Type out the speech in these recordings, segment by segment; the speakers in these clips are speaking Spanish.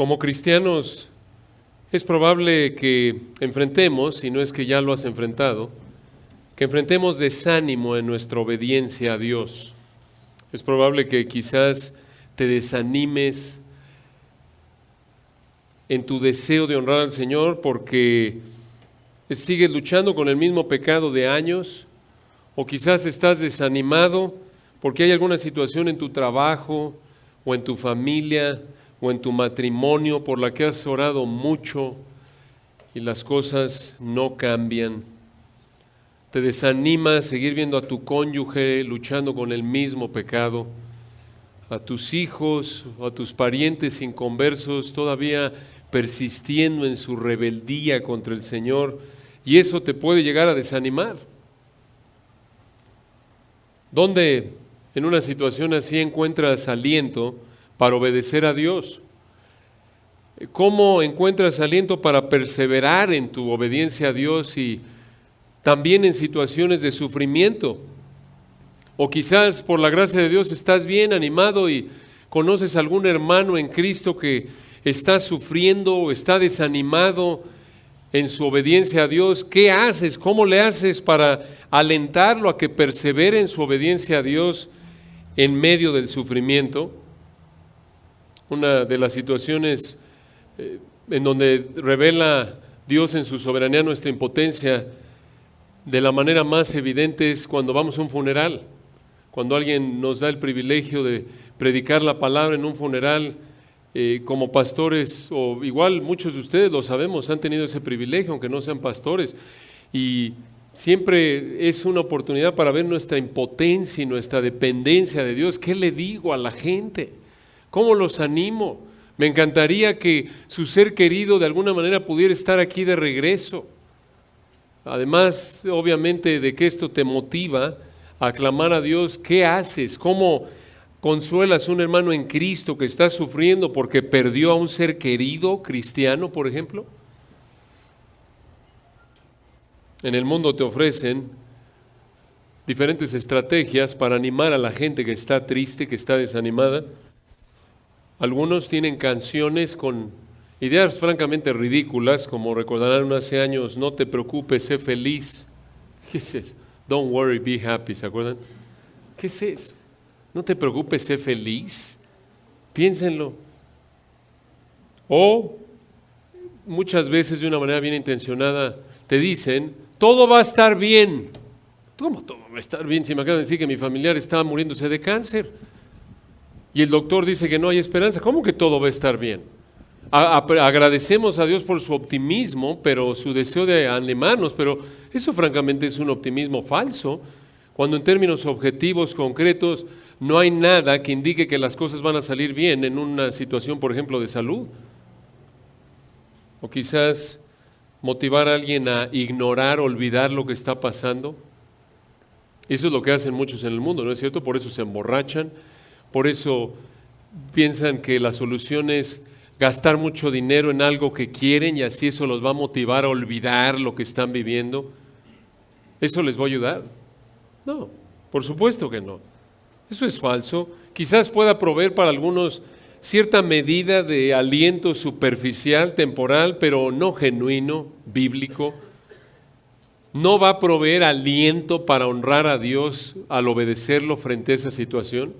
Como cristianos es probable que enfrentemos, si no es que ya lo has enfrentado, que enfrentemos desánimo en nuestra obediencia a Dios. Es probable que quizás te desanimes en tu deseo de honrar al Señor porque sigues luchando con el mismo pecado de años, o quizás estás desanimado porque hay alguna situación en tu trabajo o en tu familia o en tu matrimonio por la que has orado mucho y las cosas no cambian. Te desanima seguir viendo a tu cónyuge luchando con el mismo pecado, a tus hijos o a tus parientes inconversos todavía persistiendo en su rebeldía contra el Señor, y eso te puede llegar a desanimar. ¿Dónde en una situación así encuentras aliento para obedecer a Dios? ¿Cómo encuentras aliento para perseverar en tu obediencia a Dios y también en situaciones de sufrimiento? O quizás por la gracia de Dios estás bien animado y conoces a algún hermano en Cristo que está sufriendo o está desanimado en su obediencia a Dios. ¿Qué haces? ¿Cómo le haces para alentarlo a que persevere en su obediencia a Dios en medio del sufrimiento? Una de las situaciones en donde revela Dios en su soberanía nuestra impotencia de la manera más evidente es cuando vamos a un funeral. Cuando alguien nos da el privilegio de predicar la palabra en un funeral, como pastores, o igual muchos de ustedes lo sabemos, han tenido ese privilegio, aunque no sean pastores, y siempre es una oportunidad para ver nuestra impotencia y nuestra dependencia de Dios. ¿Qué le digo a la gente? ¿Cómo los animo? Me encantaría que su ser querido de alguna manera pudiera estar aquí de regreso. Además, obviamente, de que esto te motiva a clamar a Dios. ¿Qué haces? ¿Cómo consuelas a un hermano en Cristo que está sufriendo porque perdió a un ser querido cristiano, por ejemplo? En el mundo te ofrecen diferentes estrategias para animar a la gente que está triste, que está desanimada. Algunos tienen canciones con ideas francamente ridículas, como recordarán hace años: no te preocupes, sé feliz. ¿Qué es eso? Don't worry, be happy, ¿se acuerdan? ¿Qué es eso? No te preocupes, sé feliz. Piénsenlo. O muchas veces de una manera bien intencionada te dicen: todo va a estar bien. ¿Cómo todo va a estar bien? Si me acaban de decir que mi familiar está muriéndose de cáncer y el doctor dice que no hay esperanza. ¿Cómo que todo va a estar bien? Agradecemos a Dios por su optimismo, pero su deseo de animarnos, pero eso francamente es un optimismo falso, cuando en términos objetivos, concretos, no hay nada que indique que las cosas van a salir bien en una situación, por ejemplo, de salud. O quizás motivar a alguien a ignorar, olvidar lo que está pasando. Eso es lo que hacen muchos en el mundo, ¿no es cierto? Por eso se emborrachan, por eso piensan que la solución es gastar mucho dinero en algo que quieren y así eso los va a motivar a olvidar lo que están viviendo. ¿Eso les va a ayudar? No, por supuesto que no. Eso es falso. Quizás pueda proveer para algunos cierta medida de aliento superficial, temporal, pero no genuino, bíblico. No va a proveer aliento para honrar a Dios al obedecerlo frente a esa situación.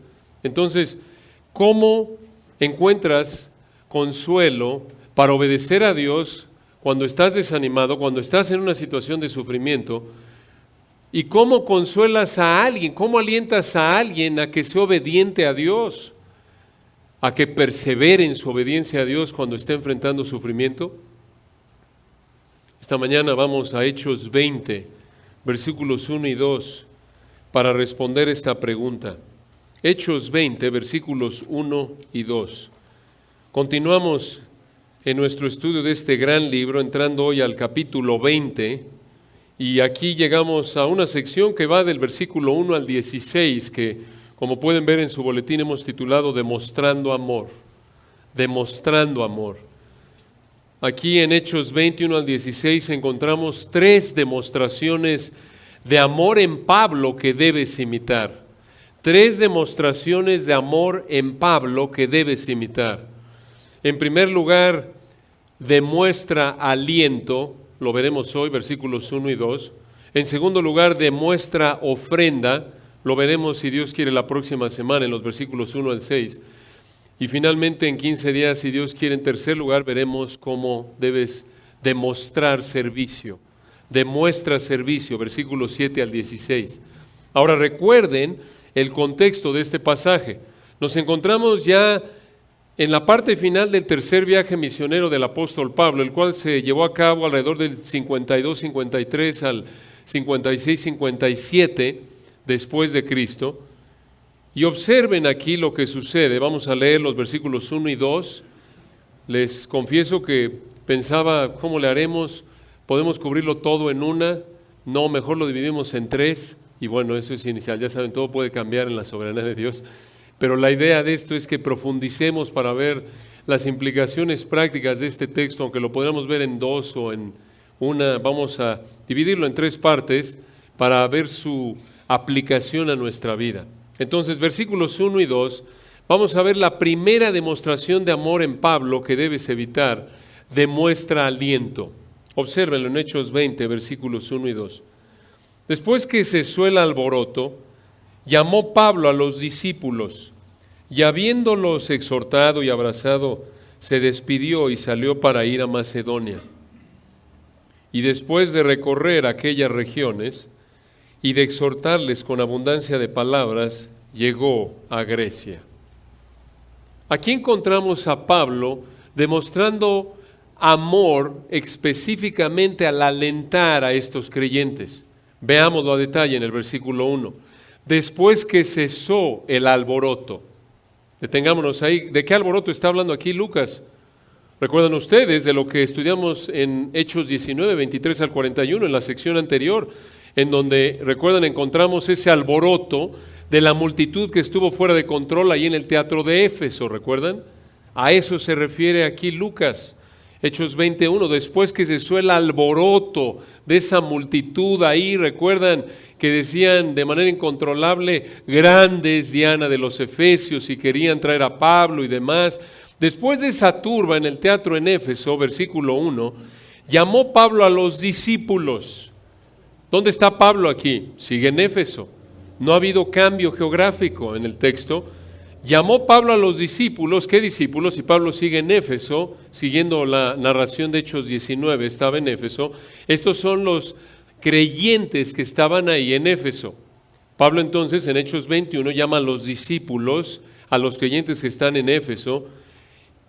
Entonces, ¿cómo encuentras consuelo para obedecer a Dios cuando estás desanimado, cuando estás en una situación de sufrimiento? ¿Y cómo consuelas a alguien? ¿Cómo alientas a alguien a que sea obediente a Dios? ¿A que persevere en su obediencia a Dios cuando esté enfrentando sufrimiento? Esta mañana vamos a Hechos 20, versículos 1 y 2, para responder esta pregunta. Hechos 20, versículos 1 y 2. Continuamos en nuestro estudio de este gran libro, entrando hoy al capítulo 20, y aquí llegamos a una sección que va del versículo 1 al 16, que, como pueden ver en su boletín, hemos titulado Demostrando Amor. Demostrando Amor. Aquí en Hechos 21 al 16 encontramos 3 demostraciones de amor en Pablo que debes imitar. 3 demostraciones de amor en Pablo que debes imitar. En primer lugar, demuestra aliento, lo veremos hoy, versículos 1 y 2. En segundo lugar, demuestra ofrenda, lo veremos si Dios quiere la próxima semana en los versículos 1 al 6. Y finalmente en 15 días, si Dios quiere, en tercer lugar, veremos cómo debes demostrar servicio. Demuestra servicio, versículos 7 al 16. Ahora recuerden el contexto de este pasaje. Nos encontramos ya en la parte final del tercer viaje misionero del apóstol Pablo, el cual se llevó a cabo alrededor del 52-53 al 56-57 después de Cristo. Y observen aquí lo que sucede. Vamos a leer los versículos 1 y 2. Les confieso que pensaba, ¿cómo le haremos? ¿Podemos cubrirlo todo en una? No, mejor lo dividimos en tres. Y bueno, eso es inicial. Ya saben, todo puede cambiar en la soberanía de Dios. Pero la idea de esto es que profundicemos para ver las implicaciones prácticas de este texto, aunque lo podamos ver en dos o en una. Vamos a dividirlo en tres partes para ver su aplicación a nuestra vida. Entonces, versículos 1 y 2, vamos a ver la primera demostración de amor en Pablo que debes evitar. Demuestra aliento. Obsérvenlo en Hechos 20, versículos 1 y 2. Después que cesó el alboroto, llamó Pablo a los discípulos y habiéndolos exhortado y abrazado, se despidió y salió para ir a Macedonia. Y después de recorrer aquellas regiones y de exhortarles con abundancia de palabras, llegó a Grecia. Aquí encontramos a Pablo demostrando amor específicamente al alentar a estos creyentes. Veámoslo a detalle en el versículo 1. Después que cesó el alboroto. Detengámonos ahí. ¿De qué alboroto está hablando aquí Lucas? Recuerdan ustedes de lo que estudiamos en Hechos 19, 23 al 41, en la sección anterior, en donde, recuerdan, encontramos ese alboroto de la multitud que estuvo fuera de control ahí en el teatro de Éfeso, ¿recuerdan? A eso se refiere aquí Lucas. Hechos 21, después que cesó el alboroto de esa multitud ahí, recuerdan que decían de manera incontrolable, grande es Diana de los Efesios, y querían traer a Pablo y demás. Después de esa turba en el teatro en Éfeso, versículo 1, llamó Pablo a los discípulos. ¿Dónde está Pablo aquí? Sigue en Éfeso. No ha habido cambio geográfico en el texto. Llamó Pablo a los discípulos. ¿Qué discípulos? Si Pablo sigue en Éfeso, siguiendo la narración de Hechos 19, estaba en Éfeso. Estos son los creyentes que estaban ahí en Éfeso. Pablo entonces en Hechos 21 llama a los discípulos, a los creyentes que están en Éfeso,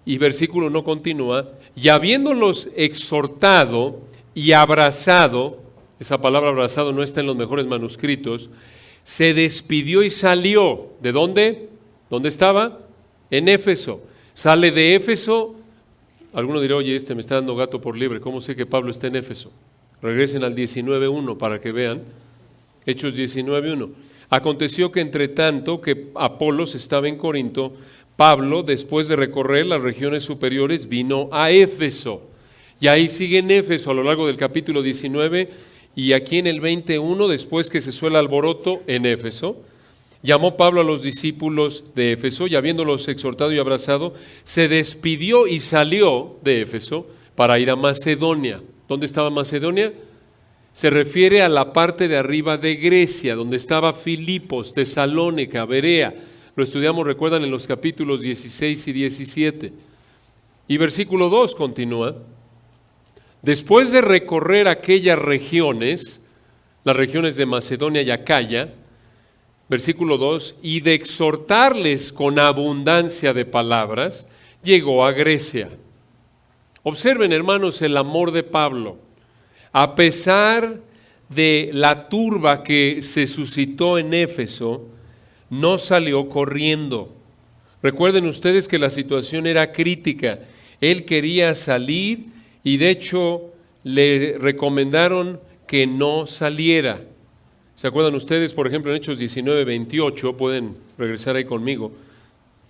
y versículo 1 continúa, y habiéndolos exhortado y abrazado, esa palabra abrazado no está en los mejores manuscritos, se despidió y salió. ¿De dónde? ¿Dónde estaba? En Éfeso. Sale de Éfeso. Alguno dirá, oye, me está dando gato por liebre. ¿Cómo sé que Pablo está en Éfeso? Regresen al 19.1 para que vean. Hechos 19.1. Aconteció que entre tanto que Apolos estaba en Corinto, Pablo, después de recorrer las regiones superiores, vino a Éfeso. Y ahí sigue en Éfeso a lo largo del capítulo 19. Y aquí en el 21, después que cesó el alboroto en Éfeso, llamó Pablo a los discípulos de Éfeso y habiéndolos exhortado y abrazado, se despidió y salió de Éfeso para ir a Macedonia. ¿Dónde estaba Macedonia? Se refiere a la parte de arriba de Grecia, donde estaba Filipos, Tesalónica, Berea. Lo estudiamos, recuerdan, en los capítulos 16 y 17. Y versículo 2 continúa. Después de recorrer aquellas regiones, las regiones de Macedonia y Acaya, versículo 2, y de exhortarles con abundancia de palabras, llegó a Grecia. Observen, hermanos, el amor de Pablo. A pesar de la turba que se suscitó en Éfeso, no salió corriendo. Recuerden ustedes que la situación era crítica. Él quería salir y de hecho le recomendaron que no saliera. ¿Se acuerdan ustedes, por ejemplo, en Hechos 19:28? Pueden regresar ahí conmigo.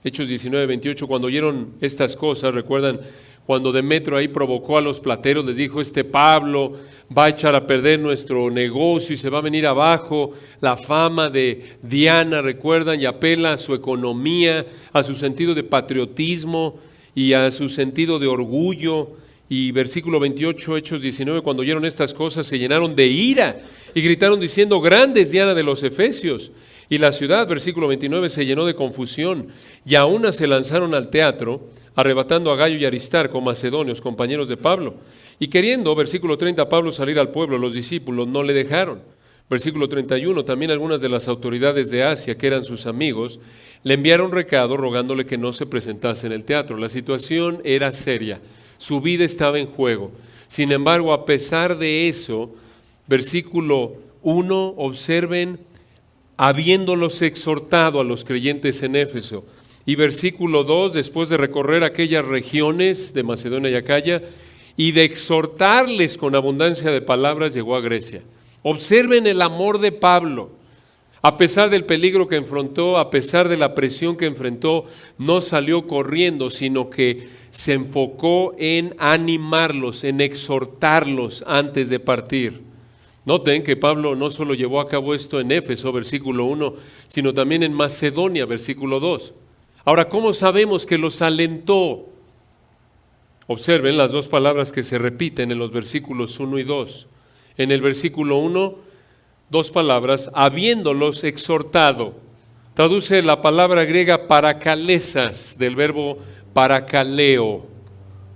Hechos 19:28, cuando oyeron estas cosas, recuerdan cuando Demetrio ahí provocó a los plateros, les dijo, Pablo va a echar a perder nuestro negocio y se va a venir abajo la fama de Diana, recuerdan, y apela a su economía, a su sentido de patriotismo. y a su sentido de orgullo. Y versículo 28, Hechos 19, cuando oyeron estas cosas se llenaron de ira y gritaron diciendo: grande es Diana de los Efesios. Y la ciudad, versículo 29, se llenó de confusión, y a una se lanzaron al teatro, arrebatando a Gayo y Aristarco, macedonios, compañeros de Pablo. Y queriendo, versículo 30, Pablo salir al pueblo, los discípulos no le dejaron. Versículo 31, también algunas de las autoridades de Asia, que eran sus amigos, le enviaron recado rogándole que no se presentase en el teatro. La situación era seria, su vida estaba en juego. Sin embargo, a pesar de eso, versículo 1, observen, habiéndolos exhortado a los creyentes en Éfeso. Y versículo 2, después de recorrer aquellas regiones de Macedonia y Acaya y de exhortarles con abundancia de palabras, llegó a Grecia. Observen el amor de Pablo. A pesar del peligro que enfrentó, a pesar de la presión que enfrentó, no salió corriendo, sino que se enfocó en animarlos, en exhortarlos antes de partir. Noten que Pablo no solo llevó a cabo esto en Éfeso, versículo 1, sino también en Macedonia, versículo 2. Ahora, ¿cómo sabemos que los alentó? Observen las dos palabras que se repiten en los versículos 1 y 2. En el versículo 1, dos palabras, habiéndolos exhortado. Traduce la palabra griega parakalesas, del verbo parakaleo.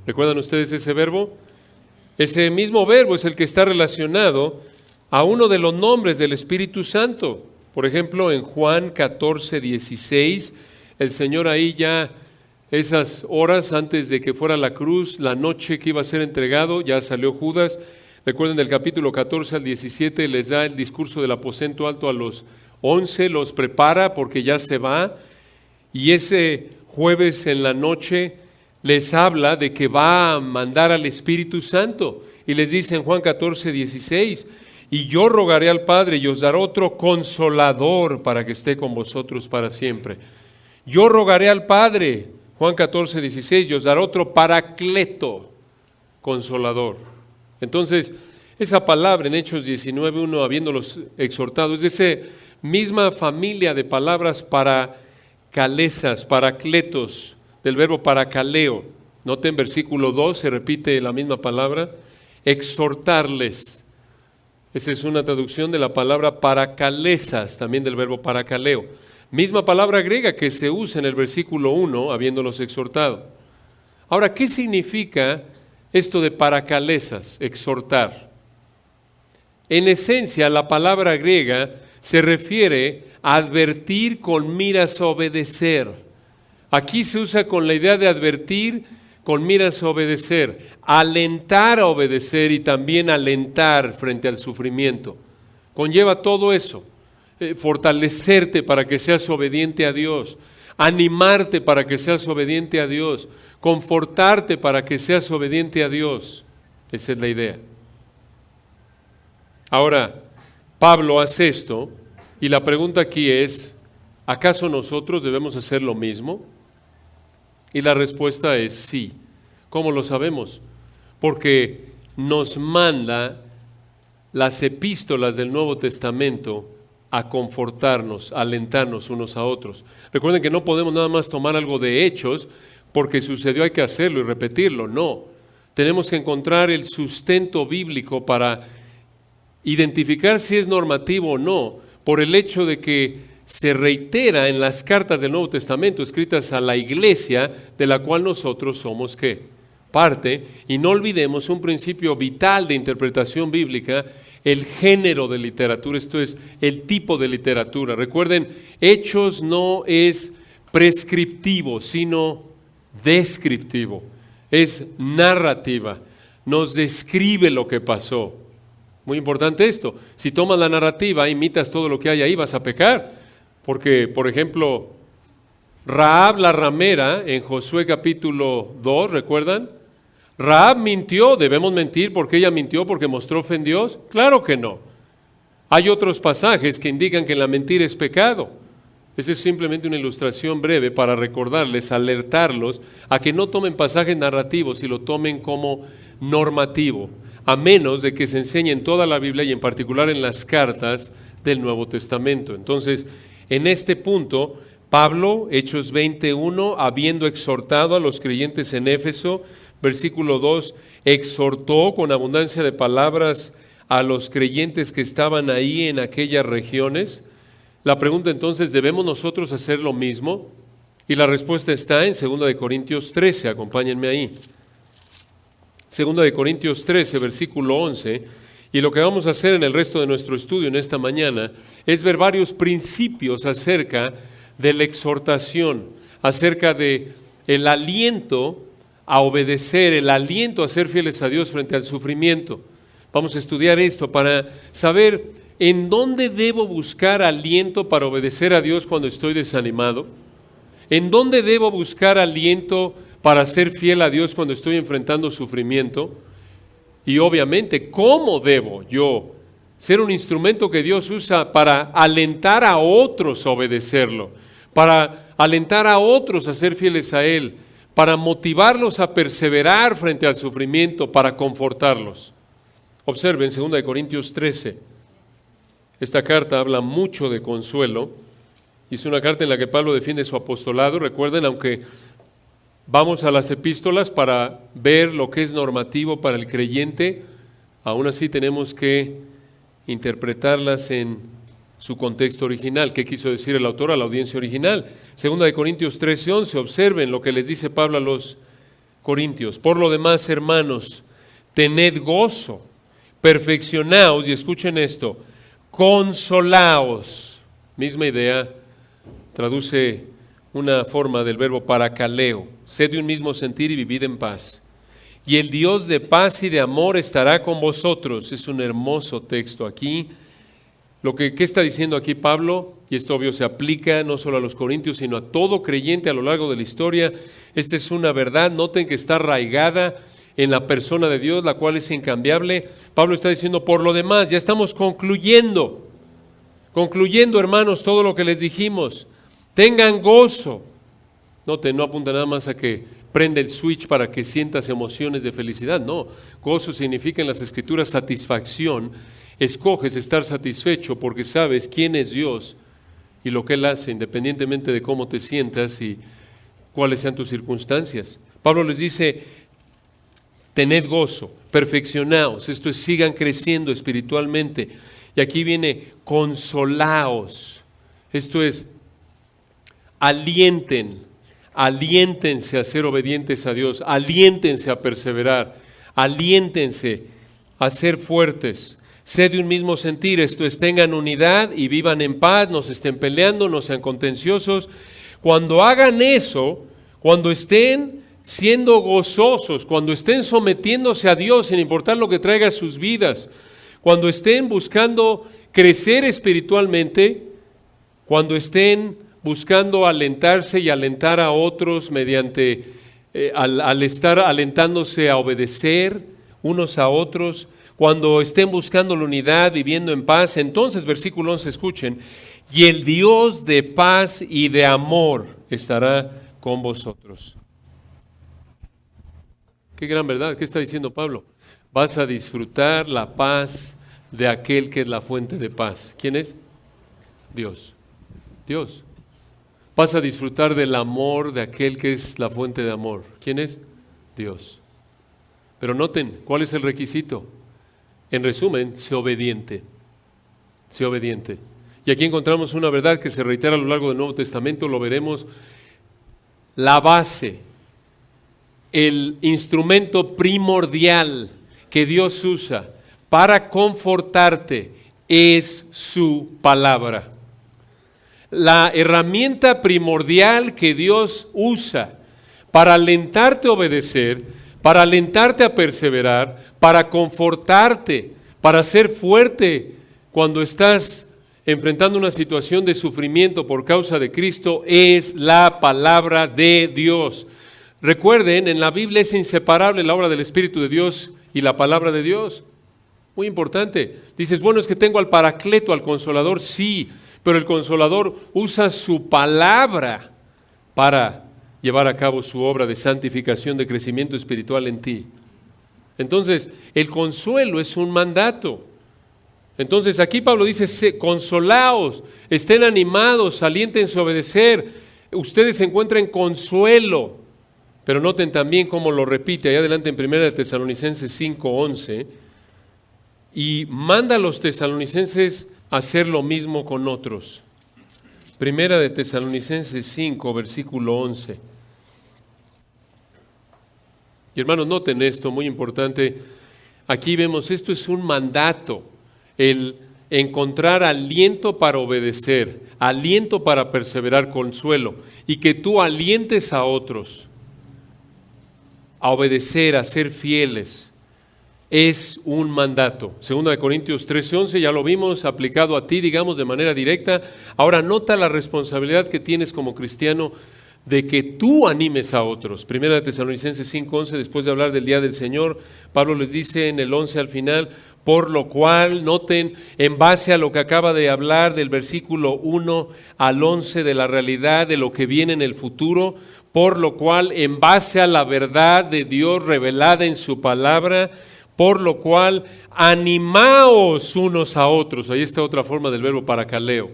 ¿Recuerdan ustedes ese verbo? Ese mismo verbo es el que está relacionado a uno de los nombres del Espíritu Santo. Por ejemplo, en Juan 14, 16, el Señor ahí ya esas horas antes de que fuera la cruz, la noche que iba a ser entregado, ya salió Judas. Recuerden, del capítulo 14 al 17 les da el discurso del aposento alto a los 11, los prepara porque ya se va, y ese jueves en la noche les habla de que va a mandar al Espíritu Santo, y les dice en Juan 14, 16, y yo rogaré al Padre y os daré otro consolador para que esté con vosotros para siempre. Yo rogaré al Padre, Juan 14, 16, y os daré otro paracleto, consolador. Entonces, esa palabra en Hechos 19:1, habiéndolos exhortado, es de esa misma familia de palabras parakalesas, paracletos, del verbo parakaleo. Noten, versículo 2, se repite la misma palabra, exhortarles. Esa es una traducción de la palabra parakalesas, también del verbo parakaleo. Misma palabra griega que se usa en el versículo 1, habiéndolos exhortado. Ahora, ¿qué significa esto de parakalesas, exhortar? En esencia, la palabra griega se refiere a advertir con miras a obedecer. Aquí se usa con la idea de advertir con miras a obedecer, alentar a obedecer y también alentar frente al sufrimiento. Conlleva todo eso, fortalecerte para que seas obediente a Dios, animarte para que seas obediente a Dios, confortarte para que seas obediente a Dios. Esa es la idea. Ahora, Pablo hace esto y la pregunta aquí es, ¿acaso nosotros debemos hacer lo mismo? Y la respuesta es sí. ¿Cómo lo sabemos? Porque nos manda las epístolas del Nuevo Testamento a confortarnos, a alentarnos unos a otros. Recuerden que no podemos nada más tomar algo de Hechos, porque sucedió hay que hacerlo y repetirlo. No, tenemos que encontrar el sustento bíblico para identificar si es normativo o no, por el hecho de que se reitera en las cartas del Nuevo Testamento escritas a la iglesia de la cual nosotros somos ¿qué? Parte, y no olvidemos un principio vital de interpretación bíblica, el género de literatura, esto es, el tipo de literatura. Recuerden, Hechos no es prescriptivo, sino descriptivo, es narrativa, nos describe lo que pasó. Muy importante esto, si tomas la narrativa, imitas todo lo que hay ahí, vas a pecar. Porque, por ejemplo, Rahab la ramera en Josué capítulo 2, ¿recuerdan? Rahab mintió, ¿debemos mentir porque ella mintió porque mostró fe en Dios? Claro que no. Hay otros pasajes que indican que la mentira es pecado. Esa es simplemente una ilustración breve para recordarles, alertarlos a que no tomen pasajes narrativos y lo tomen como normativo, a menos de que se enseñe en toda la Biblia y en particular en las cartas del Nuevo Testamento. Entonces, en este punto, Pablo, Hechos 21, habiendo exhortado a los creyentes en Éfeso, versículo 2, exhortó con abundancia de palabras a los creyentes que estaban ahí en aquellas regiones. La pregunta entonces, ¿debemos nosotros hacer lo mismo? Y la respuesta está en 2 Corintios 13, acompáñenme ahí. 2 Corintios 13, versículo 11, y lo que vamos a hacer en el resto de nuestro estudio en esta mañana es ver varios principios acerca de la exhortación, acerca de el aliento a obedecer, el aliento a ser fieles a Dios frente al sufrimiento. Vamos a estudiar esto para saber en dónde debo buscar aliento para obedecer a Dios cuando estoy desanimado, en dónde debo buscar aliento para ser fiel a Dios cuando estoy enfrentando sufrimiento, y obviamente cómo debo yo ser un instrumento que Dios usa para alentar a otros a obedecerlo, para alentar a otros a ser fieles a Él, para motivarlos a perseverar frente al sufrimiento, para confortarlos. Observen 2 Corintios 13. Esta carta habla mucho de consuelo, y es una carta en la que Pablo defiende su apostolado. Recuerden, aunque vamos a las epístolas para ver lo que es normativo para el creyente, aún así tenemos que interpretarlas en su contexto original. ¿Qué quiso decir el autor a la audiencia original? 2 Corintios 13:11, observen lo que les dice Pablo a los corintios. Por lo demás, hermanos, tened gozo, perfeccionaos, y escuchen esto, consolaos. Misma idea, traduce una forma del verbo parakaleo, sed de un mismo sentir y vivid en paz. Y el Dios de paz y de amor estará con vosotros. Es un hermoso texto aquí. ¿Qué está diciendo aquí Pablo? Y esto obvio se aplica no solo a los corintios, sino a todo creyente a lo largo de la historia. Esta es una verdad, noten que está arraigada en la persona de Dios, la cual es incambiable. Pablo está diciendo, por lo demás, ya estamos concluyendo, hermanos, todo lo que les dijimos. Tengan gozo. Noten, no apunta nada más a que prende el switch para que sientas emociones de felicidad. No, gozo significa en las Escrituras satisfacción. Escoges estar satisfecho porque sabes quién es Dios y lo que Él hace, independientemente de cómo te sientas y cuáles sean tus circunstancias. Pablo les dice, tened gozo, perfeccionaos, esto es, sigan creciendo espiritualmente. Y aquí viene, consolaos, esto es, aliéntense a ser obedientes a Dios, aliéntense a perseverar, aliéntense a ser fuertes. Sed de un mismo sentir, esto es, tengan unidad y vivan en paz, no se estén peleando, no sean contenciosos. Cuando hagan eso, cuando estén siendo gozosos, cuando estén sometiéndose a Dios sin importar lo que traiga a sus vidas, cuando estén buscando crecer espiritualmente, cuando estén buscando alentarse y alentar a otros mediante, al estar alentándose a obedecer unos a otros, cuando estén buscando la unidad, viviendo en paz, entonces, versículo 11, escuchen, y el Dios de paz y de amor estará con vosotros. Qué gran verdad, ¿qué está diciendo Pablo? Vas a disfrutar la paz de aquel que es la fuente de paz. ¿Quién es? Dios. Dios. Vas a disfrutar del amor de aquel que es la fuente de amor. ¿Quién es? Dios. Pero noten, ¿cuál es el requisito? En resumen, sé obediente. Sé obediente. Y aquí encontramos una verdad que se reitera a lo largo del Nuevo Testamento, lo veremos. La base, el instrumento primordial que Dios usa para confortarte es su palabra. La herramienta primordial que Dios usa para alentarte a obedecer, para alentarte a perseverar, para confortarte, para ser fuerte cuando estás enfrentando una situación de sufrimiento por causa de Cristo, es la palabra de Dios. Recuerden, en la Biblia es inseparable la obra del Espíritu de Dios y la palabra de Dios. Muy importante. Dices, bueno, es que tengo al Paracleto, al Consolador, sí, pero el Consolador usa su palabra para llevar a cabo su obra de santificación, de crecimiento espiritual en ti. Entonces, el consuelo es un mandato. Entonces aquí Pablo dice, consolaos, estén animados, aliéntense a obedecer, ustedes encuentren consuelo. Pero noten también cómo lo repite allá adelante en 1 Tesalonicenses 5:11, y manda a los tesalonicenses a hacer lo mismo con otros. 1 Tesalonicenses 5, versículo 11. Y hermanos, noten esto, muy importante. Aquí vemos, esto es un mandato, el encontrar aliento para obedecer, aliento para perseverar, consuelo, y que tú alientes a otros a obedecer, a ser fieles. Es un mandato. 2 Corintios 13:11, ya lo vimos, aplicado a ti, digamos, de manera directa. Ahora nota la responsabilidad que tienes como cristiano de que tú animes a otros. 1 Tesalonicenses 5:11, después de hablar del día del Señor, Pablo les dice en el 11 al final, por lo cual, noten, en base a lo que acaba de hablar del versículo 1 al 11, de la realidad de lo que viene en el futuro, por lo cual, en base a la verdad de Dios revelada en su palabra, por lo cual, animaos unos a otros. Ahí está otra forma del verbo parakaleo.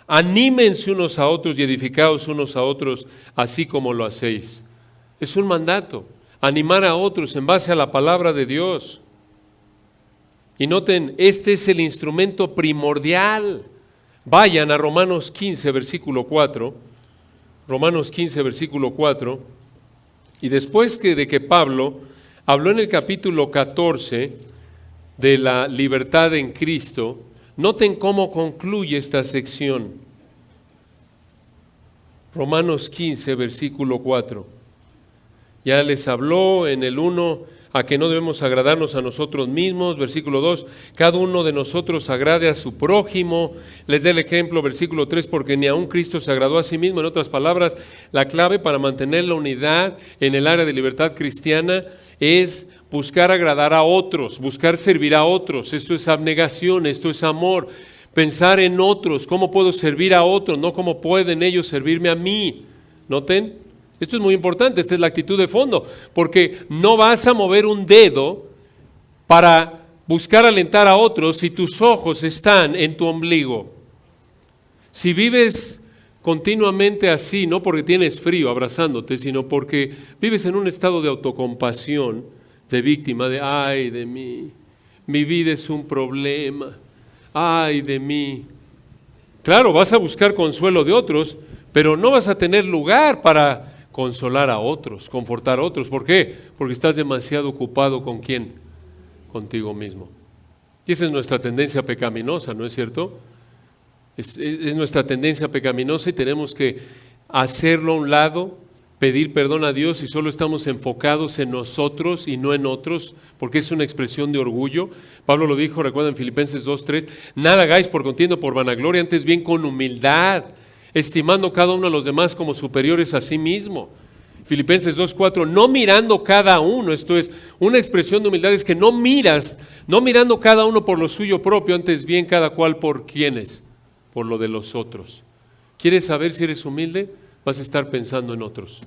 Anímense unos a otros y edificaos unos a otros, así como lo hacéis. Es un mandato, animar a otros en base a la palabra de Dios. Y noten, este es el instrumento primordial. Vayan a Romanos 15, versículo 4. Romanos 15, versículo 4. Y después de que Pablo habló en el capítulo 14 de la libertad en Cristo, noten cómo concluye esta sección. Romanos 15, versículo 4. Ya les habló en el 1 a que no debemos agradarnos a nosotros mismos, versículo 2, cada uno de nosotros agrade a su prójimo. Les dé el ejemplo, versículo 3, porque ni aun Cristo se agradó a sí mismo. En otras palabras, la clave para mantener la unidad en el área de libertad cristiana es buscar agradar a otros, buscar servir a otros. Esto es abnegación, esto es amor. Pensar en otros, cómo puedo servir a otros, no cómo pueden ellos servirme a mí. ¿Noten? Esto es muy importante, esta es la actitud de fondo, porque no vas a mover un dedo para buscar alentar a otros si tus ojos están en tu ombligo. Si vives continuamente así, no porque tienes frío abrazándote, sino porque vives en un estado de autocompasión, de víctima, de ay de mí, mi vida es un problema, ay de mí. Claro, vas a buscar consuelo de otros, pero no vas a tener lugar para consolar a otros, confortar a otros. ¿Por qué? Porque estás demasiado ocupado ¿con quién? Contigo mismo. Y esa es nuestra tendencia pecaminosa, ¿no es cierto? Es nuestra tendencia pecaminosa y tenemos que hacerlo a un lado, pedir perdón a Dios si solo estamos enfocados en nosotros y no en otros, porque es una expresión de orgullo. Pablo lo dijo, recuerdan, en Filipenses 2:3, nada hagáis por contienda o por vanagloria, antes bien con humildad, estimando cada uno a los demás como superiores a sí mismo. Filipenses 2:4, no mirando cada uno, esto es una expresión de humildad, es que no mirando cada uno por lo suyo propio, antes bien cada cual por quienes, por lo de los otros. ¿Quieres saber si eres humilde? Vas a estar pensando en otros.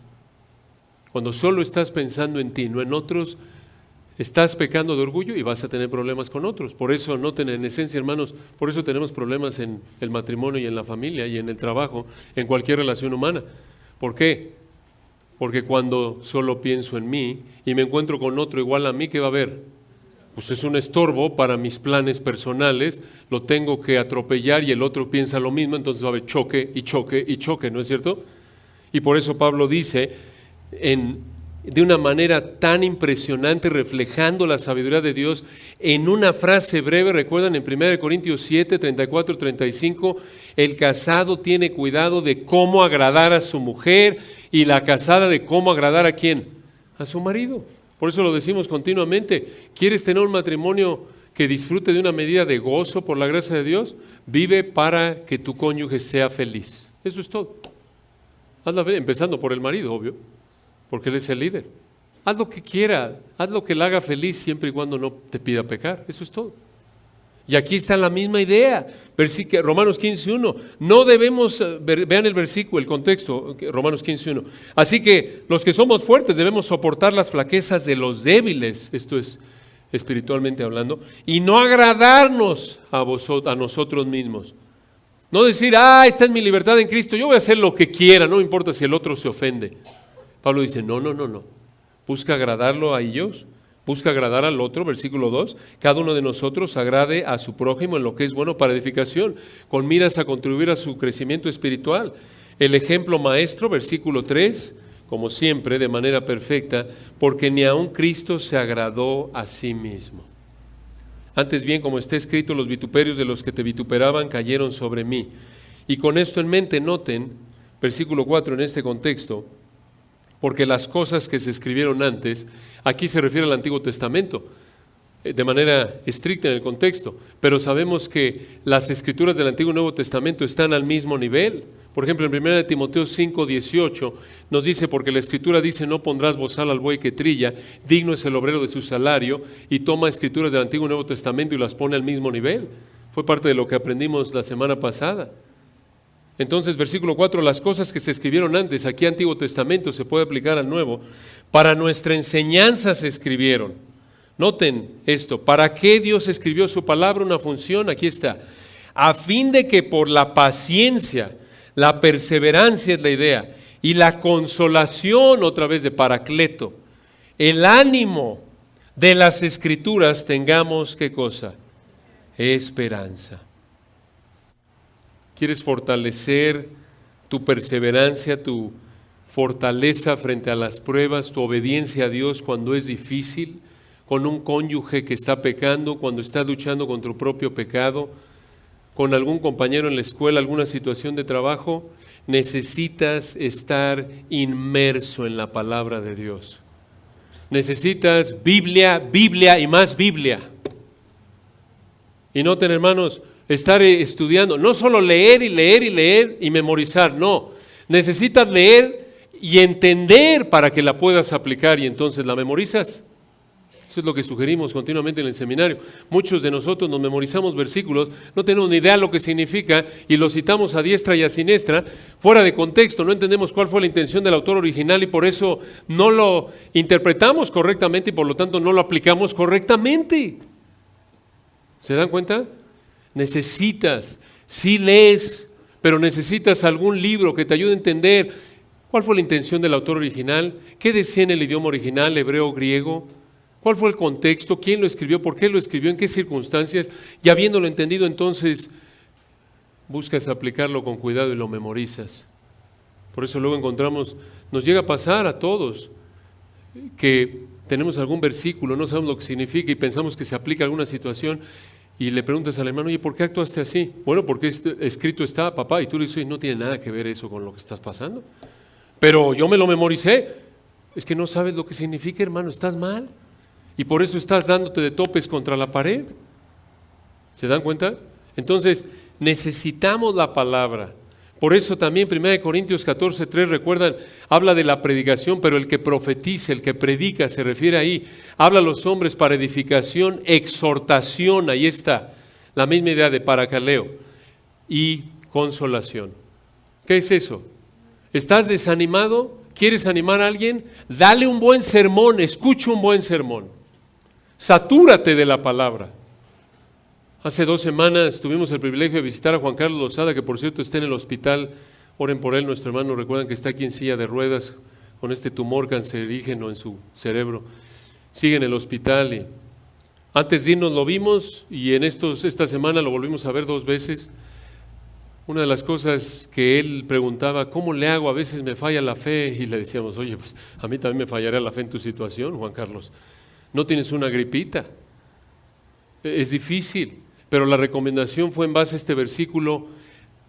Cuando solo estás pensando en ti, no en otros, estás pecando de orgullo y vas a tener problemas con otros. Por eso, noten, en esencia, hermanos, por eso tenemos problemas en el matrimonio y en la familia y en el trabajo, en cualquier relación humana. ¿Por qué? Porque cuando solo pienso en mí y me encuentro con otro igual a mí, ¿qué va a haber? Pues es un estorbo para mis planes personales, lo tengo que atropellar y el otro piensa lo mismo, entonces va a haber choque y choque y choque, ¿no es cierto? Y por eso Pablo dice, de una manera tan impresionante, reflejando la sabiduría de Dios, en una frase breve, recuerdan en 1 Corintios 7, 34, 35, el casado tiene cuidado de cómo agradar a su mujer y la casada de cómo agradar ¿a quién? A su marido. Por eso lo decimos continuamente. ¿Quieres tener un matrimonio que disfrute de una medida de gozo por la gracia de Dios? Vive para que tu cónyuge sea feliz. Eso es todo. Empezando por el marido, obvio, porque él es el líder. Haz lo que quiera, haz lo que le haga feliz siempre y cuando no te pida pecar. Eso es todo. Y aquí está la misma idea. Romanos 15:1. No debemos, vean el versículo, el contexto, Romanos 15:1. Así que los que somos fuertes debemos soportar las flaquezas de los débiles. Esto es espiritualmente hablando, y no agradarnos a nosotros mismos. No decir, esta es mi libertad en Cristo, yo voy a hacer lo que quiera, no importa si el otro se ofende. Pablo dice, no. Busca agradarlo a ellos, busca agradar al otro, versículo 2. Cada uno de nosotros agrade a su prójimo en lo que es bueno para edificación, con miras a contribuir a su crecimiento espiritual. El ejemplo maestro, versículo 3, como siempre, de manera perfecta, porque ni aun Cristo se agradó a sí mismo. Antes bien, como está escrito, los vituperios de los que te vituperaban cayeron sobre mí. Y con esto en mente, noten, versículo 4 en este contexto, porque las cosas que se escribieron antes, aquí se refiere al Antiguo Testamento, de manera estricta en el contexto, pero sabemos que las escrituras del Antiguo y Nuevo Testamento están al mismo nivel. Por ejemplo, en 1 Timoteo 5:18 nos dice, porque la Escritura dice, no pondrás bozal al buey que trilla, digno es el obrero de su salario, y toma escrituras del Antiguo y Nuevo Testamento y las pone al mismo nivel. Fue parte de lo que aprendimos la semana pasada. Entonces, versículo 4, las cosas que se escribieron antes, aquí Antiguo Testamento se puede aplicar al Nuevo, para nuestra enseñanza se escribieron. Noten esto, ¿para qué Dios escribió su palabra? Una función, aquí está, a fin de que por la paciencia, la perseverancia es la idea, y la consolación, otra vez de Paracleto, el ánimo de las Escrituras tengamos, ¿qué cosa? Esperanza. ¿Quieres fortalecer tu perseverancia, tu fortaleza frente a las pruebas, tu obediencia a Dios cuando es difícil, con un cónyuge que está pecando, cuando está luchando contra tu propio pecado, con algún compañero en la escuela, alguna situación de trabajo? Necesitas estar inmerso en la palabra de Dios. Necesitas Biblia y más Biblia. Y noten, hermanos, estar estudiando, no solo leer y memorizar, no. Necesitas leer y entender para que la puedas aplicar y entonces la memorizas. Eso es lo que sugerimos continuamente en el seminario. Muchos de nosotros nos memorizamos versículos, no tenemos ni idea lo que significa y los citamos a diestra y a siniestra, fuera de contexto, no entendemos cuál fue la intención del autor original y por eso no lo interpretamos correctamente y por lo tanto no lo aplicamos correctamente. ¿Se dan cuenta? Necesitas, sí lees, pero necesitas algún libro que te ayude a entender cuál fue la intención del autor original, qué decía en el idioma original, hebreo, griego. ¿Cuál fue el contexto? ¿Quién lo escribió? ¿Por qué lo escribió? ¿En qué circunstancias? Y habiéndolo entendido, entonces buscas aplicarlo con cuidado y lo memorizas. Por eso luego encontramos, nos llega a pasar a todos que tenemos algún versículo, no sabemos lo que significa y pensamos que se aplica a alguna situación y le preguntas al hermano, oye, ¿por qué actuaste así? Bueno, porque escrito está, papá, y tú le dices, no tiene nada que ver eso con lo que estás pasando. Pero yo me lo memoricé. Es que no sabes lo que significa, hermano, estás mal. Y por eso estás dándote de topes contra la pared. ¿Se dan cuenta? Entonces, necesitamos la palabra. Por eso también 1 Corintios 14:3, recuerdan, habla de la predicación, pero el que profetiza, el que predica, se refiere ahí, habla a los hombres para edificación, exhortación, ahí está, la misma idea de paracaleo, y consolación. ¿Qué es eso? ¿Estás desanimado? ¿Quieres animar a alguien? Dale un buen sermón, escucha un buen sermón. Satúrate de la palabra. Hace 2 semanas tuvimos el privilegio de visitar a Juan Carlos Lozada, que por cierto está en el hospital. Oren por él, nuestro hermano, recuerdan que está aquí en silla de ruedas con este tumor cancerígeno en su cerebro. Sigue en el hospital y antes de irnos lo vimos y esta semana lo volvimos a ver 2 veces. Una de las cosas que él preguntaba, ¿cómo le hago? A veces me falla la fe y le decíamos, oye, pues a mí también me fallaría la fe en tu situación, Juan Carlos. No tienes una gripita, es difícil, pero la recomendación fue en base a este versículo,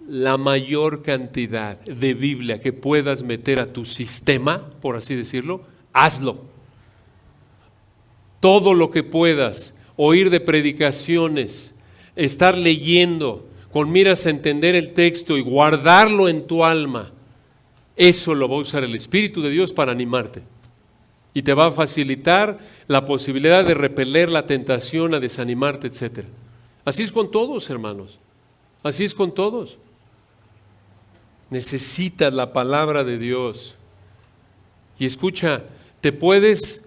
la mayor cantidad de Biblia que puedas meter a tu sistema, por así decirlo, hazlo. Todo lo que puedas, oír de predicaciones, estar leyendo, con miras a entender el texto y guardarlo en tu alma, eso lo va a usar el Espíritu de Dios para animarte. Y te va a facilitar la posibilidad de repeler la tentación a desanimarte, etc. Así es con todos, hermanos. Así es con todos. Necesitas la palabra de Dios. Y escucha, te puedes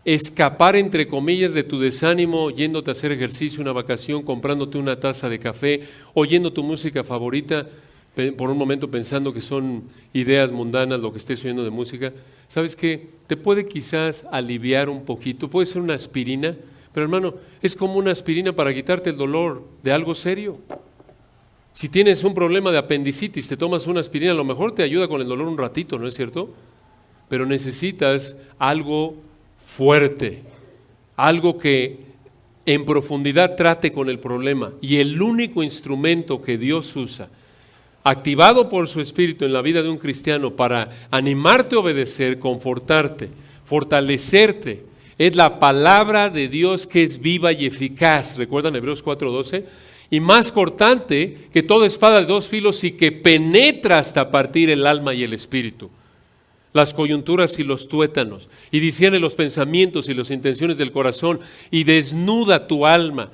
escapar, entre comillas, de tu desánimo yéndote a hacer ejercicio, una vacación, comprándote una taza de café, oyendo tu música favorita, por un momento pensando que son ideas mundanas lo que estés oyendo de música? ¿Sabes qué? Te puede quizás aliviar un poquito, puede ser una aspirina, pero hermano, es como una aspirina para quitarte el dolor de algo serio. Si tienes un problema de apendicitis, te tomas una aspirina, a lo mejor te ayuda con el dolor un ratito, ¿no es cierto? Pero necesitas algo fuerte, algo que en profundidad trate con el problema. Y el único instrumento que Dios usa, activado por su Espíritu en la vida de un cristiano para animarte a obedecer, confortarte, fortalecerte, es la palabra de Dios, que es viva y eficaz. ¿Recuerdan Hebreos 4:12? Y más cortante que toda espada de dos filos, y que penetra hasta partir el alma y el espíritu, las coyunturas y los tuétanos, y discierne los pensamientos y las intenciones del corazón, y desnuda tu alma,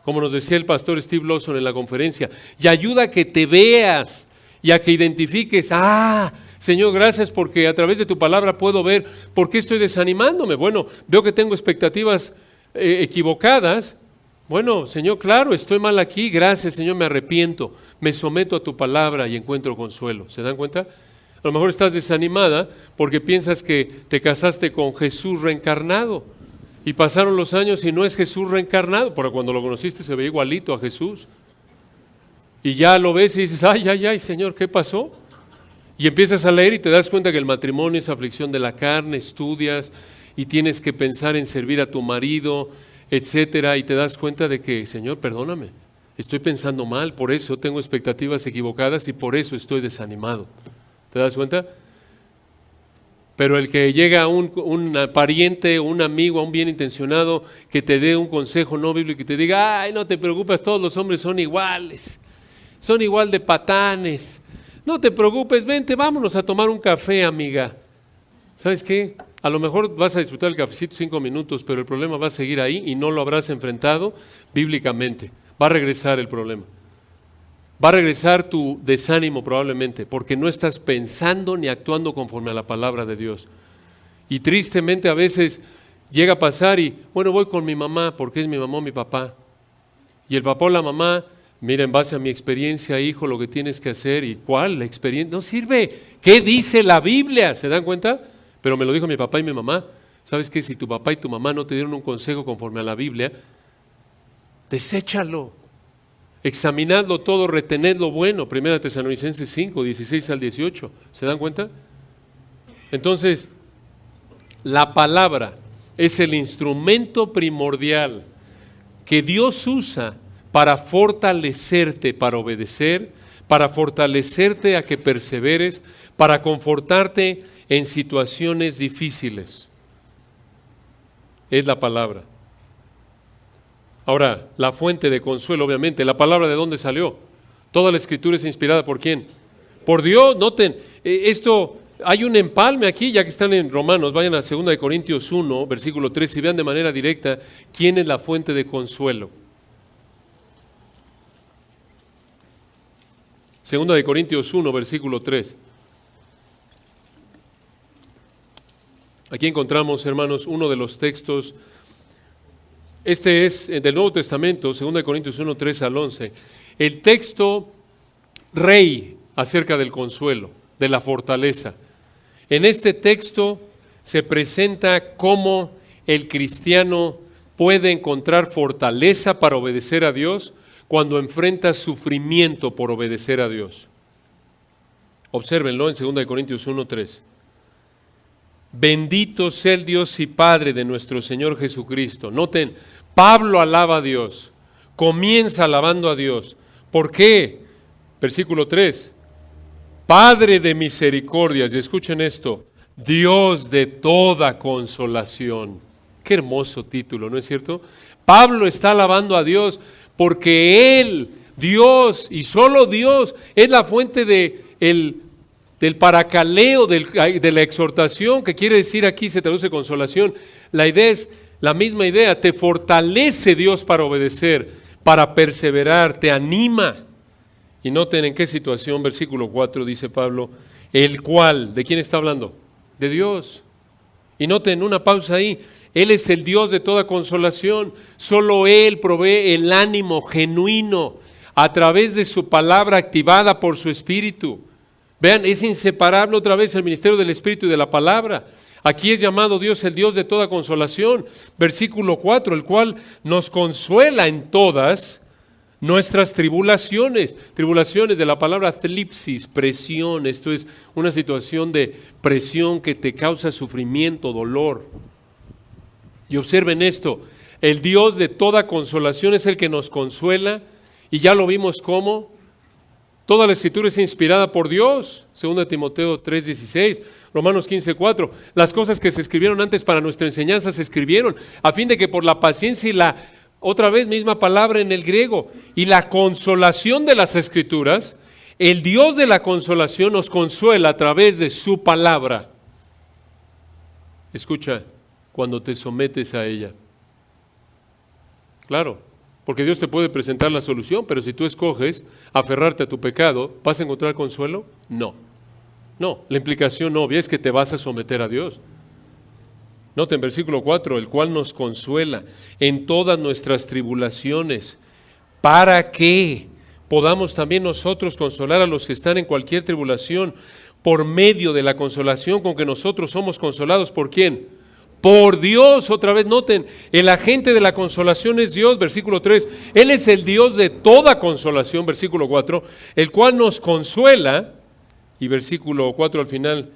como nos decía el pastor Steve Lawson en la conferencia, y ayuda a que te veas y a que identifiques: Señor, gracias porque a través de tu palabra puedo ver por qué estoy desanimándome. Bueno, veo que tengo expectativas equivocadas. Bueno, Señor, claro, estoy mal aquí, gracias, Señor, me arrepiento, me someto a tu palabra y encuentro consuelo. ¿Se dan cuenta? A lo mejor estás desanimada porque piensas que te casaste con Jesús reencarnado, y pasaron los años y no es Jesús reencarnado, porque cuando lo conociste se veía igualito a Jesús. Y ya lo ves y dices: ay, Señor, ¿qué pasó? Y empiezas a leer y te das cuenta que el matrimonio es aflicción de la carne, estudias y tienes que pensar en servir a tu marido, etcétera, y te das cuenta de que: Señor, perdóname, estoy pensando mal, por eso tengo expectativas equivocadas y por eso estoy desanimado. ¿Te das cuenta? Pero el que llega a un pariente, un amigo, a un bien intencionado, que te dé un consejo no bíblico y te diga: ay, no te preocupes, todos los hombres son iguales, son igual de patanes, no te preocupes, vente, vámonos a tomar un café, amiga. ¿Sabes qué? A lo mejor vas a disfrutar el cafecito 5 minutos, pero el problema va a seguir ahí y no lo habrás enfrentado bíblicamente. Va a regresar el problema. Va a regresar tu desánimo probablemente, porque no estás pensando ni actuando conforme a la palabra de Dios. Y tristemente a veces llega a pasar y, bueno, voy con mi mamá porque es mi mamá o mi papá. Y el papá o la mamá: mira, en base a mi experiencia, hijo, lo que tienes que hacer. ¿Y cuál? La experiencia no sirve. ¿Qué dice la Biblia? ¿Se dan cuenta? Pero me lo dijo mi papá y mi mamá. ¿Sabes qué? Si tu papá y tu mamá no te dieron un consejo conforme a la Biblia, deséchalo. Examinadlo todo, retened lo bueno. 1 Tesalonicenses 5, 16 al 18. ¿Se dan cuenta? Entonces, la palabra es el instrumento primordial que Dios usa para fortalecerte, para obedecer, para fortalecerte a que perseveres, para confortarte en situaciones difíciles. Es la palabra. Ahora, la fuente de consuelo, obviamente, ¿la palabra de dónde salió? Toda la Escritura es inspirada ¿por quién? Por Dios. Noten, esto, hay un empalme aquí, ya que están en Romanos, vayan a 2 Corintios 1, versículo 3, y vean de manera directa quién es la fuente de consuelo. 2 Corintios 1, versículo 3. Aquí encontramos, hermanos, uno de los textos. Este es del Nuevo Testamento, 2 Corintios 1, 3 al 11. El texto rey acerca del consuelo, de la fortaleza. En este texto se presenta cómo el cristiano puede encontrar fortaleza para obedecer a Dios cuando enfrenta sufrimiento por obedecer a Dios. Obsérvenlo en 2 Corintios 1, 3. Bendito sea el Dios y Padre de nuestro Señor Jesucristo. Noten, Pablo alaba a Dios, comienza alabando a Dios. ¿Por qué? Versículo 3. Padre de misericordias, y escuchen esto, Dios de toda consolación. Qué hermoso título, ¿no es cierto? Pablo está alabando a Dios porque Él, Dios y solo Dios, es la fuente del paracaleo, de la exhortación, que quiere decir aquí, se traduce consolación. La idea es la misma idea, te fortalece Dios para obedecer, para perseverar, te anima. Y noten en qué situación, versículo 4 dice Pablo, el cual, ¿de quién está hablando? De Dios. Y noten una pausa ahí, Él es el Dios de toda consolación. Solo Él provee el ánimo genuino a través de su palabra activada por su Espíritu. Vean, es inseparable otra vez el ministerio del Espíritu y de la palabra. Aquí es llamado Dios el Dios de toda consolación. Versículo 4, el cual nos consuela en todas nuestras tribulaciones. Tribulaciones de la palabra thlipsis, presión. Esto es una situación de presión que te causa sufrimiento, dolor. Y observen esto, el Dios de toda consolación es el que nos consuela, y ya lo vimos cómo. Toda la Escritura es inspirada por Dios, 2 Timoteo 3:16, Romanos 15:4. Las cosas que se escribieron antes para nuestra enseñanza se escribieron, a fin de que por la paciencia y la, otra vez misma palabra en el griego, y la consolación de las Escrituras, el Dios de la consolación nos consuela a través de su palabra. Escucha, cuando te sometes a ella. Claro, porque Dios te puede presentar la solución, pero si tú escoges aferrarte a tu pecado, ¿vas a encontrar consuelo? No. No, la implicación obvia es que te vas a someter a Dios. Noten versículo 4, el cual nos consuela en todas nuestras tribulaciones, para que podamos también nosotros consolar a los que están en cualquier tribulación, por medio de la consolación con que nosotros somos consolados. ¿Por quién? Por Dios. Otra vez noten, el agente de la consolación es Dios, versículo 3. Él es el Dios de toda consolación, versículo 4, el cual nos consuela, y versículo 4 al final,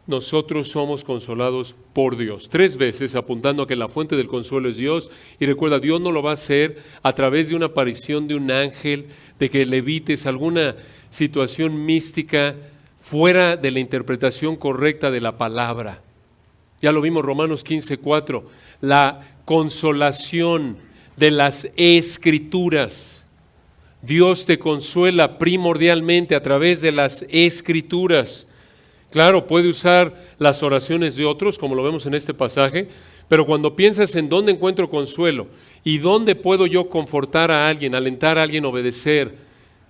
nosotros somos consolados por Dios. 3 veces apuntando a que la fuente del consuelo es Dios. Y recuerda, Dios no lo va a hacer a través de una aparición de un ángel, de que le evites alguna situación mística fuera de la interpretación correcta de la palabra. Ya lo vimos Romanos 15:4, la consolación de las Escrituras. Dios te consuela primordialmente a través de las Escrituras. Claro, puede usar las oraciones de otros, como lo vemos en este pasaje, pero cuando piensas en dónde encuentro consuelo y dónde puedo yo confortar a alguien, alentar a alguien, obedecer,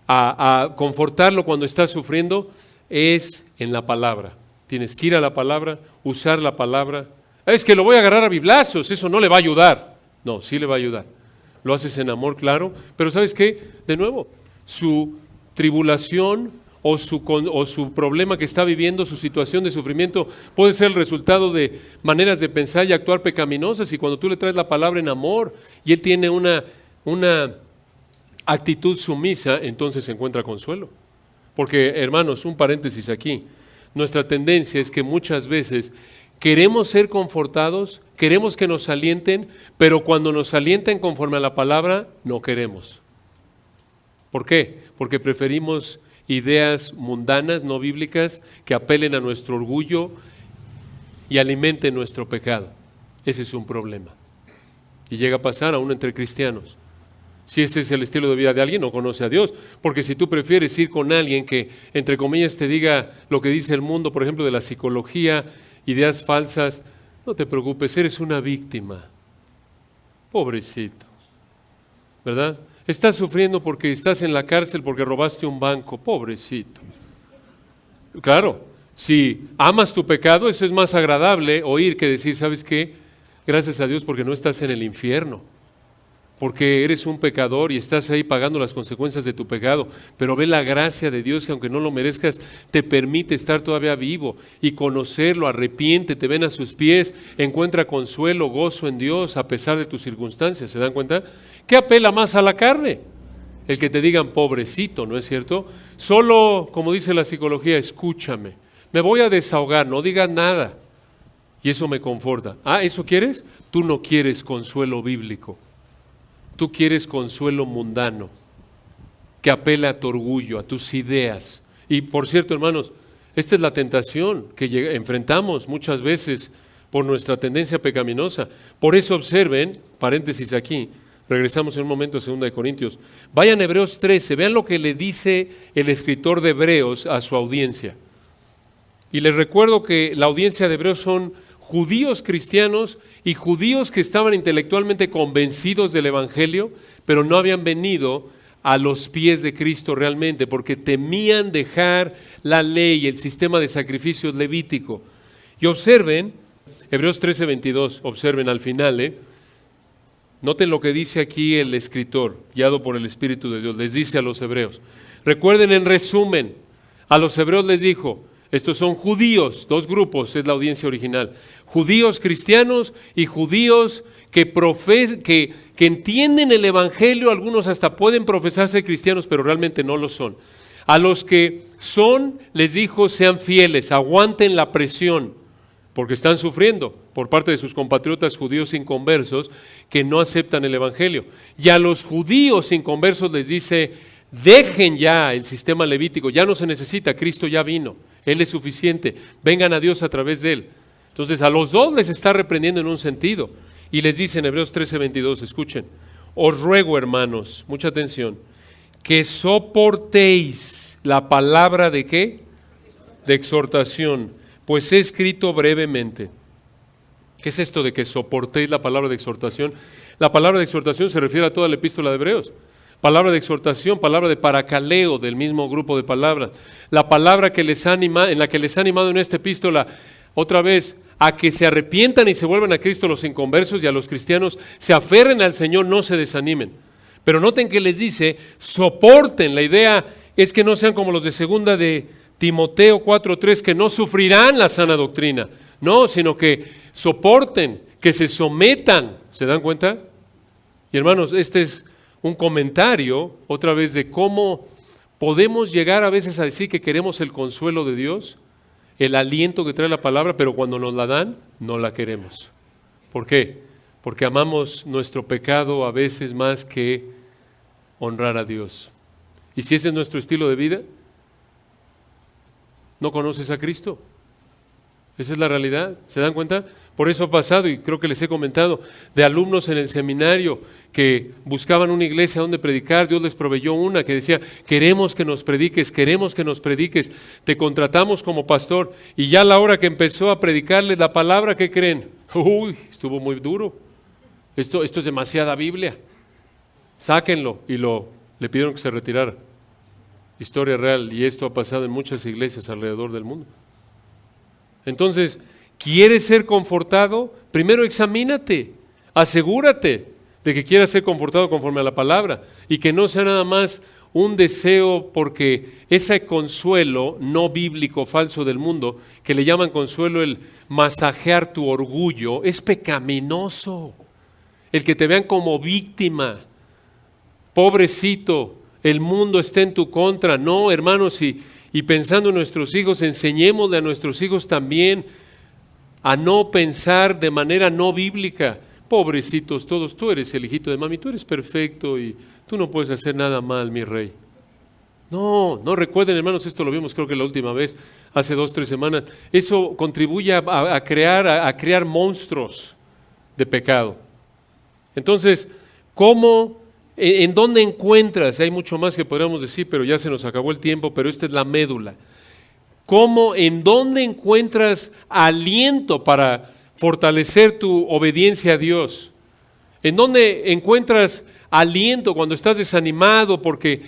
a confortarlo cuando está sufriendo, es en la palabra. Tienes que ir a la palabra, usar la palabra. Es que lo voy a agarrar a biblazos, eso no le va a ayudar. No, sí le va a ayudar. Lo haces en amor, claro, pero ¿sabes qué? De nuevo, su tribulación o su problema que está viviendo, su situación de sufrimiento, puede ser el resultado de maneras de pensar y actuar pecaminosas, y cuando tú le traes la palabra en amor y él tiene una actitud sumisa, entonces se encuentra consuelo. Porque, hermanos, un paréntesis aquí, nuestra tendencia es que muchas veces queremos ser confortados, queremos que nos alienten, pero cuando nos alientan conforme a la palabra, no queremos. ¿Por qué? Porque preferimos ideas mundanas, no bíblicas, que apelen a nuestro orgullo y alimenten nuestro pecado. Ese es un problema. Y llega a pasar aún entre cristianos. Si ese es el estilo de vida de alguien, no conoce a Dios. Porque si tú prefieres ir con alguien que, entre comillas, te diga lo que dice el mundo, por ejemplo, de la psicología, ideas falsas, no te preocupes, eres una víctima. Pobrecito. ¿Verdad? Estás sufriendo porque estás en la cárcel porque robaste un banco. Pobrecito. Claro, si amas tu pecado, eso es más agradable oír que decir, ¿sabes qué? Gracias a Dios porque no estás en el infierno. Porque eres un pecador y estás ahí pagando las consecuencias de tu pecado, pero ve la gracia de Dios que aunque no lo merezcas, te permite estar todavía vivo y conocerlo, arrepiéntete, ven a sus pies, encuentra consuelo, gozo en Dios a pesar de tus circunstancias. ¿Se dan cuenta? ¿Qué apela más a la carne? El que te digan pobrecito, ¿no es cierto? Solo, como dice la psicología, escúchame, me voy a desahogar, no digas nada. Y eso me conforta. Ah, ¿eso quieres? Tú no quieres consuelo bíblico. Tú quieres consuelo mundano, que apela a tu orgullo, a tus ideas. Y por cierto, hermanos, esta es la tentación que enfrentamos muchas veces por nuestra tendencia pecaminosa. Por eso observen, paréntesis aquí, regresamos en un momento a 2 Corintios. Vayan a Hebreos 13, vean lo que le dice el escritor de Hebreos a su audiencia. Y les recuerdo que la audiencia de Hebreos son judíos cristianos y judíos que estaban intelectualmente convencidos del Evangelio, pero no habían venido a los pies de Cristo realmente, porque temían dejar la ley y el sistema de sacrificios levítico. Y observen Hebreos 13:22, observen al final, noten lo que dice aquí el escritor, guiado por el Espíritu de Dios, les dice a los hebreos. Recuerden en resumen, a los hebreos les dijo, estos son judíos, dos grupos, es la audiencia original, judíos cristianos y judíos que entienden el Evangelio, algunos hasta pueden profesarse cristianos, pero realmente no lo son. A los que son, les dijo, sean fieles, aguanten la presión, porque están sufriendo por parte de sus compatriotas judíos inconversos que no aceptan el Evangelio. Y a los judíos inconversos les dice, dejen ya el sistema levítico, ya no se necesita, Cristo ya vino, Él es suficiente, vengan a Dios a través de Él. Entonces a los dos les está reprendiendo en un sentido, y les dice en Hebreos 13:22, escuchen, os ruego hermanos, mucha atención, que soportéis la palabra de ¿qué? De exhortación, pues he escrito brevemente. ¿Qué es esto de que soportéis la palabra de exhortación? La palabra de exhortación se refiere a toda la epístola de Hebreos. Palabra de exhortación, palabra de paracaleo del mismo grupo de palabras. La palabra que les anima, en la que les ha animado en esta epístola, otra vez, a que se arrepientan y se vuelvan a Cristo los inconversos y a los cristianos, se aferren al Señor, no se desanimen. Pero noten que les dice, soporten. La idea es que no sean como los de segunda de Timoteo 4:3, que no sufrirán la sana doctrina. No, sino que soporten, que se sometan. ¿Se dan cuenta? Y hermanos, este es un comentario, otra vez, de cómo podemos llegar a veces a decir que queremos el consuelo de Dios, el aliento que trae la palabra, pero cuando nos la dan, no la queremos. ¿Por qué? Porque amamos nuestro pecado a veces más que honrar a Dios. Y si ese es nuestro estilo de vida, no conoces a Cristo. Esa es la realidad, ¿se dan cuenta? Por eso ha pasado, y creo que les he comentado, de alumnos en el seminario que buscaban una iglesia donde predicar, Dios les proveyó una que decía, queremos que nos prediques, te contratamos como pastor, y ya a la hora que empezó a predicarles la palabra, ¿qué creen? Uy, estuvo muy duro, esto es demasiada Biblia, sáquenlo, y le pidieron que se retirara. Historia real, y esto ha pasado en muchas iglesias alrededor del mundo. Entonces, ¿quieres ser confortado? Primero examínate, asegúrate de que quieras ser confortado conforme a la palabra y que no sea nada más un deseo, porque ese consuelo no bíblico falso del mundo, que le llaman consuelo el masajear tu orgullo, es pecaminoso. El que te vean como víctima, pobrecito, el mundo está en tu contra. No, hermanos, y pensando en nuestros hijos, enseñémosle a nuestros hijos también a no pensar de manera no bíblica. Pobrecitos todos, tú eres el hijito de mami, tú eres perfecto y tú no puedes hacer nada mal, mi rey. No recuerden, hermanos, esto lo vimos creo que la última vez, hace 2-3 semanas. Eso contribuye a crear monstruos de pecado. Entonces, ¿en dónde encuentras? Hay mucho más que podríamos decir, pero ya se nos acabó el tiempo, pero esta es la médula. ¿En dónde encuentras aliento para fortalecer tu obediencia a Dios? ¿En dónde encuentras aliento cuando estás desanimado porque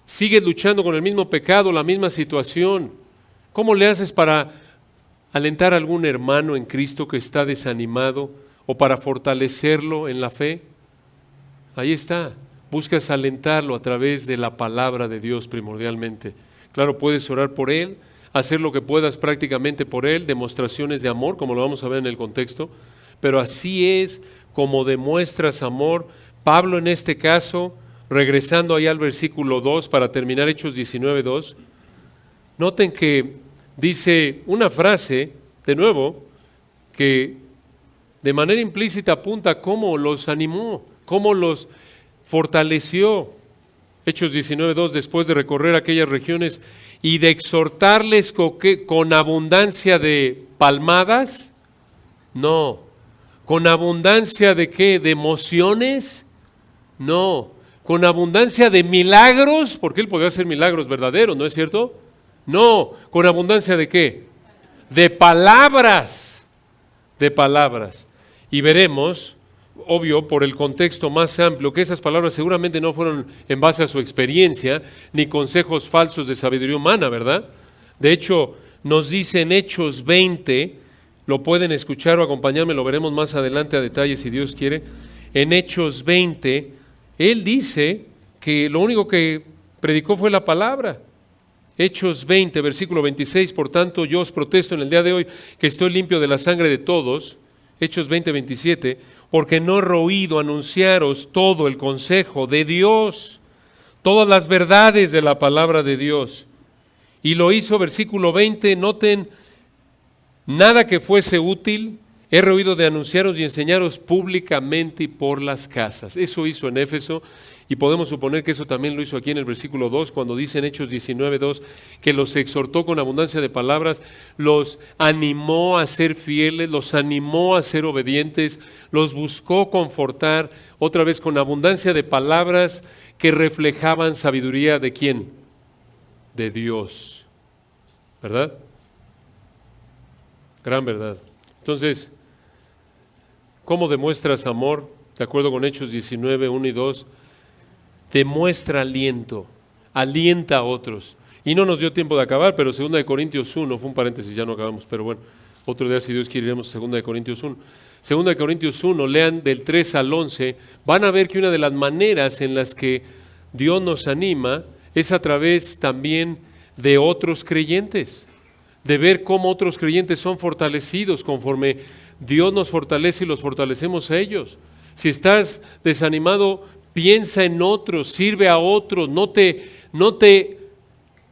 sigues luchando con el mismo pecado, la misma situación? ¿Cómo le haces para alentar a algún hermano en Cristo que está desanimado o para fortalecerlo en la fe? Ahí está. Buscas alentarlo a través de la palabra de Dios primordialmente. Claro, puedes orar por él, hacer lo que puedas prácticamente por él, demostraciones de amor, como lo vamos a ver en el contexto, pero así es como demuestras amor. Pablo en este caso, regresando ahí al versículo 2 para terminar Hechos 19:2, noten que dice una frase, de nuevo, que de manera implícita apunta a cómo los animó, cómo los fortaleció. Hechos 19:2, después de recorrer aquellas regiones y de exhortarles con abundancia de palmadas, no, con abundancia de ¿qué? ¿De emociones? No, con abundancia de milagros, porque él podía hacer milagros verdaderos, ¿no es cierto? No, con abundancia de ¿qué? De palabras, y veremos, obvio, por el contexto más amplio, que esas palabras seguramente no fueron en base a su experiencia, ni consejos falsos de sabiduría humana, ¿verdad? De hecho, nos dice en Hechos 20, lo pueden escuchar o acompañarme, lo veremos más adelante a detalle si Dios quiere. En Hechos 20, él dice que lo único que predicó fue la palabra. Hechos 20, versículo 26, por tanto yo os protesto en el día de hoy que estoy limpio de la sangre de todos. Hechos 20, 27, porque no he roído anunciaros todo el consejo de Dios, todas las verdades de la palabra de Dios. Y lo hizo, versículo 20, noten, nada que fuese útil, he roído de anunciaros y enseñaros públicamente y por las casas. Eso hizo en Éfeso, y podemos suponer que eso también lo hizo aquí en el versículo 2, cuando dice en Hechos 19, 2, que los exhortó con abundancia de palabras, los animó a ser fieles, los animó a ser obedientes, los buscó confortar, otra vez con abundancia de palabras que reflejaban sabiduría ¿de quién? De Dios, ¿verdad? Gran verdad. Entonces, ¿cómo demuestras amor? De acuerdo con Hechos 19, 1 y 2, demuestra aliento, alienta a otros. Y no nos dio tiempo de acabar, pero 2 Corintios 1, fue un paréntesis, ya no acabamos, pero bueno, otro día si Dios quiere iremos a 2 Corintios 1. 2 Corintios 1, lean del 3 al 11, van a ver que una de las maneras en las que Dios nos anima es a través también de otros creyentes, de ver cómo otros creyentes son fortalecidos conforme Dios nos fortalece y los fortalecemos a ellos. Si estás desanimado, piensa en otros, sirve a otros, no te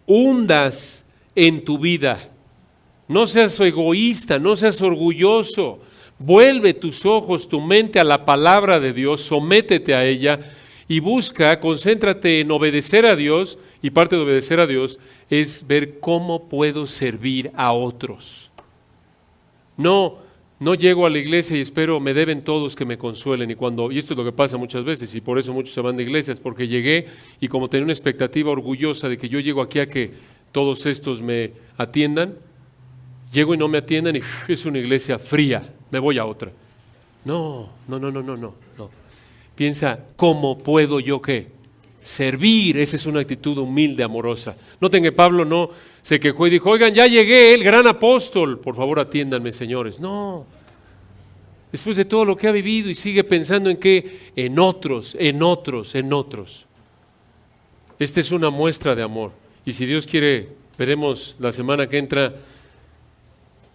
hundas en tu vida, no seas egoísta, no seas orgulloso, vuelve tus ojos, tu mente a la palabra de Dios, sométete a ella y busca, concéntrate en obedecer a Dios, y parte de obedecer a Dios es ver cómo puedo servir a otros. No llego a la iglesia y espero me deben todos que me consuelen, y esto es lo que pasa muchas veces, y por eso muchos se van de iglesias, porque llegué y como tenía una expectativa orgullosa de que yo llego aquí a que todos estos me atiendan, llego y no me atiendan y es una iglesia fría, me voy a otra. No. Piensa, ¿cómo puedo yo qué? Servir. Esa es una actitud humilde, amorosa. Noten que Pablo no se quejó y dijo, oigan, ya llegué, el gran apóstol, por favor atiéndanme, señores. No. Después de todo lo que ha vivido y sigue pensando en qué, en otros. Esta es una muestra de amor. Y si Dios quiere, veremos la semana que entra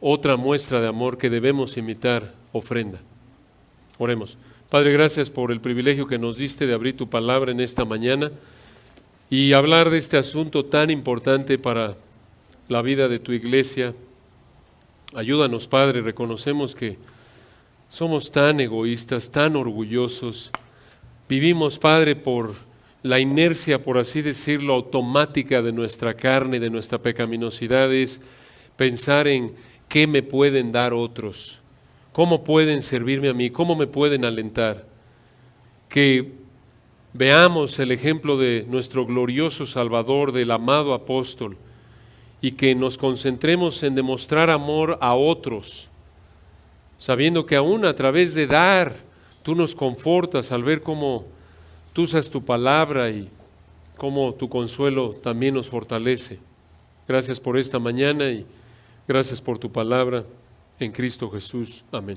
otra muestra de amor que debemos imitar, ofrenda. Oremos. Padre, gracias por el privilegio que nos diste de abrir tu palabra en esta mañana y hablar de este asunto tan importante para la vida de tu iglesia. Ayúdanos, Padre, reconocemos que somos tan egoístas, tan orgullosos. Vivimos, Padre, por la inercia, por así decirlo, automática de nuestra carne, de nuestra pecaminosidad, es pensar en qué me pueden dar otros. ¿Cómo pueden servirme a mí? ¿Cómo me pueden alentar? Que veamos el ejemplo de nuestro glorioso Salvador, del amado apóstol, y que nos concentremos en demostrar amor a otros, sabiendo que aún a través de dar, tú nos confortas al ver cómo tú usas tu palabra y cómo tu consuelo también nos fortalece. Gracias por esta mañana y gracias por tu palabra. En Cristo Jesús. Amén.